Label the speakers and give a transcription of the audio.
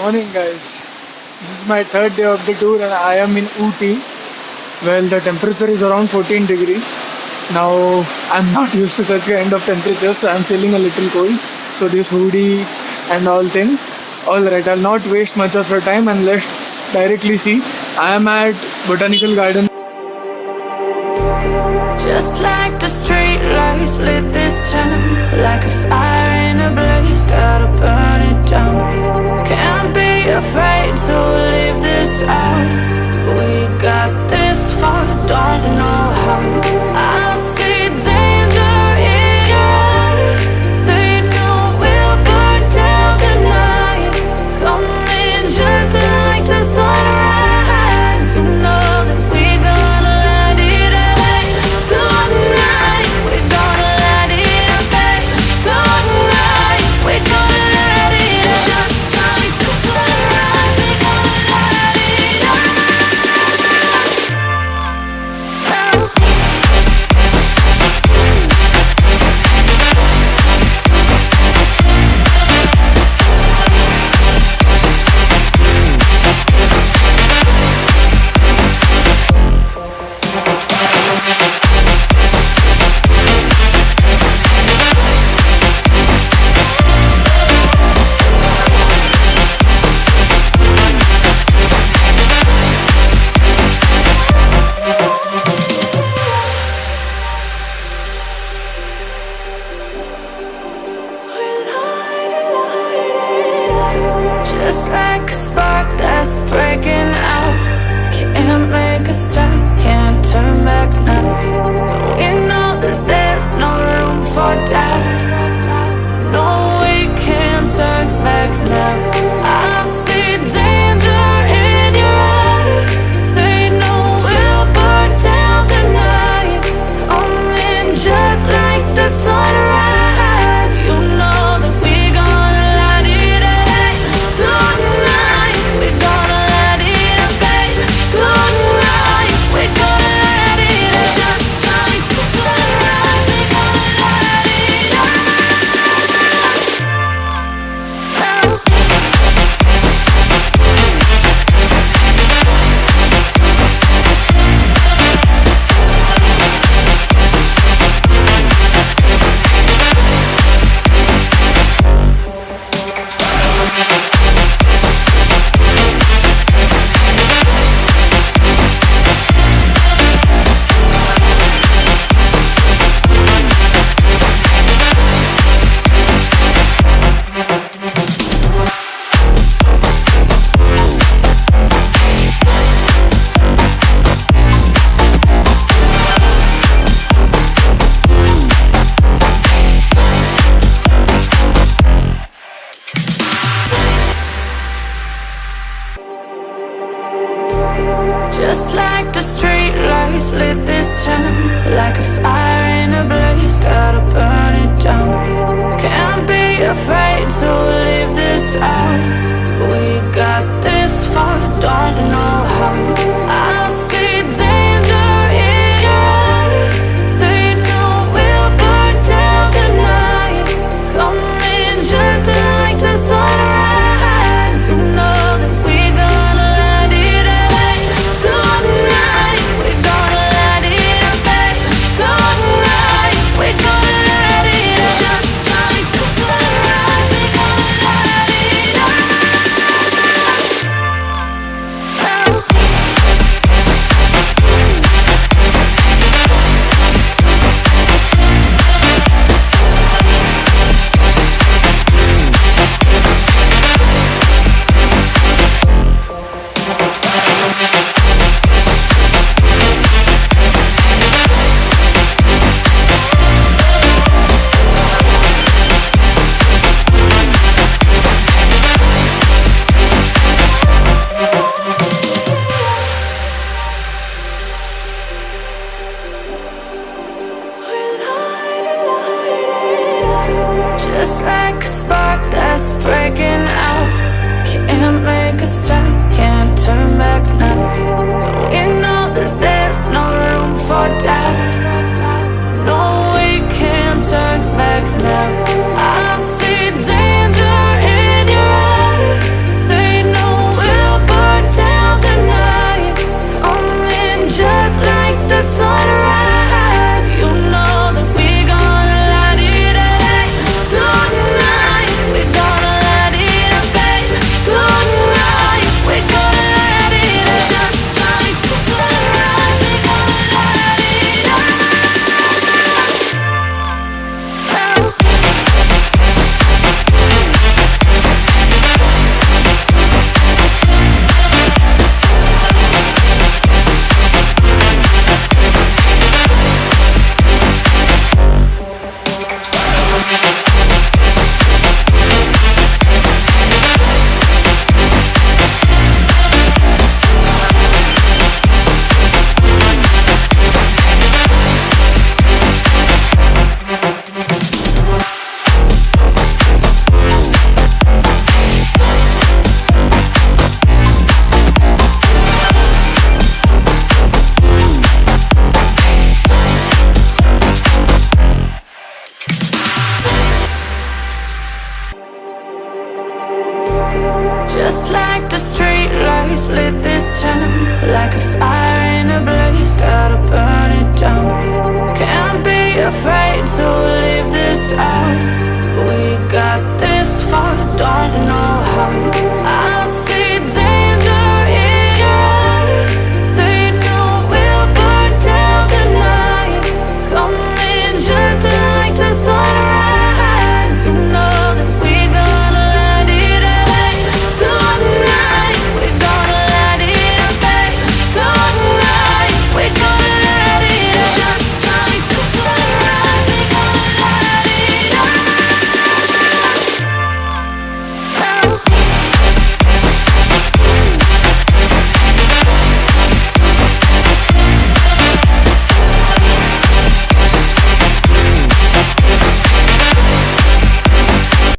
Speaker 1: Morning, guys. This is my third day of the tour, and I am in Ooty. Well, the temperature is around 14 degrees. Now, I'm not used to such kind of temperature, so I'm feeling a little cold. So this hoodie and all thing. Alright, I'll not waste much of your time and let's directly see. I am at Botanical Garden.
Speaker 2: Just like the street lights lit this town, like a fire in a blaze, gotta burn it down. Can't be afraid to leave this out. We got this far, don't know how. I see danger in your eyes. They know we'll burn down the night. Coming just like the sunrise. You know that we're gonna light it up tonight. We're gonna light it up tonight. We're gonna light it up just like the sunrise. We're gonna light it up. Just like a spark that's breaking out. Can't make a stop, can't turn back now. We know that there's no room for doubt. No, we can't turn back now. I see danger in your eyes. They know we'll burn down the night. Coming just like the sunrise. You know that we're gonna light it up tonight. We're gonna light it up tonight. We're gonna light it up just like the sunrise. We're gonna light it up. Just like the street lights lit this town, like a fire in a blaze, gotta burn it down. Can't be afraid to leave this out. We got this far, don't know how. I see danger in your eyes. They know we'll burn down the night. Coming just like the sunrise. You know that we're gonna light it up tonight. We're gonna light it up tonight. We're gonna light it up just like the sunrise. We're gonna light it up. Just like a spark that's breaking out. Can't make a stop, can't turn back now. We know that there's no room for doubt. No, we can't turn back now. I see danger in your eyes. They Just like the street lights lit this town, like a fire in a blaze, gotta burn it down. Can't be afraid to leave this out.